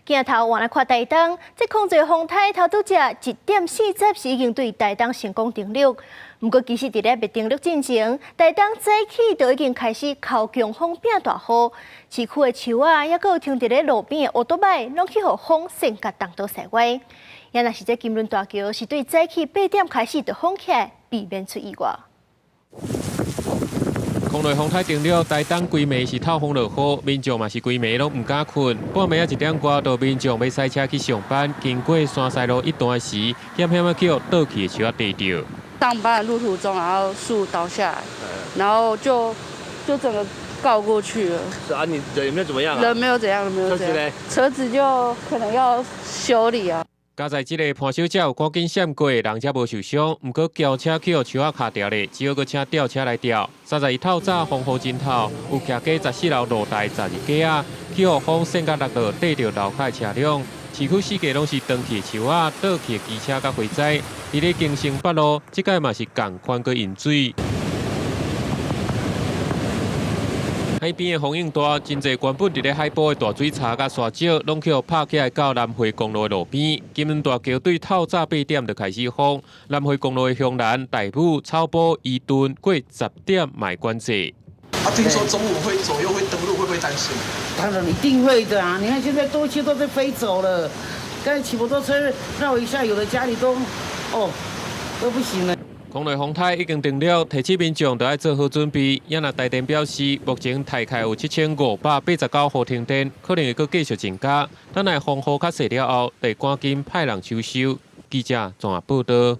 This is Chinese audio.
镜头换来看台东，这控制风台头拄只1:40时已经对台东成功登陆。不过，其实伫咧未登陆进前，台东早起就已经开始靠强风变大雨，市区的树啊，还有停伫咧路边的乌多摆，拢去互风扇甲挡到西歪。也若是这金轮大桥是对早起8点开始就封起来，避免出意外。空内风台登陆，台东规暝是透风落雨，民众嘛是规暝拢唔敢困。半暝啊1点外，就民众要驶车去上班，经过山西路一段时，险险啊叫倒去的树啊地着。上班的路途中，然后树倒下来，然后就整个告过去了。是啊，你人有没有怎么样啊？人没有怎样，没有怎样。车子就可能要修理啊。加在这个盘小姐有赶紧闪过，人才无受伤。不过轿车去互树啊卡掉咧，只好搁请吊车来吊。31透早风雨真透，有骑过14楼路台12架啊，去互风扇甲落落缀着楼下车辆。市区四界拢是断去的树啊，倒去的机车甲火灾。伫咧京城北路，即届嘛是共款个引水。海边的风影大，真侪原本伫咧海波的大水叉甲沙石，拢去拍起来到南回公路的路边。金门大桥对透早8点就开始封，南回公路的向南、大埔、草埔、宜顿过10点卖关制。听说中午左右会登陆，会不会担心？当然一定会的啊！你看现在多些都是飞走了，刚才骑摩托车绕一下，有的家里都不行了。空内风台已经登陆，提醒民众都要做好准备。也若台电表示，目前台开有7589户停电，可能会阁继续增加。等来风雨较细了后，得赶紧派人收收。记者综合报道。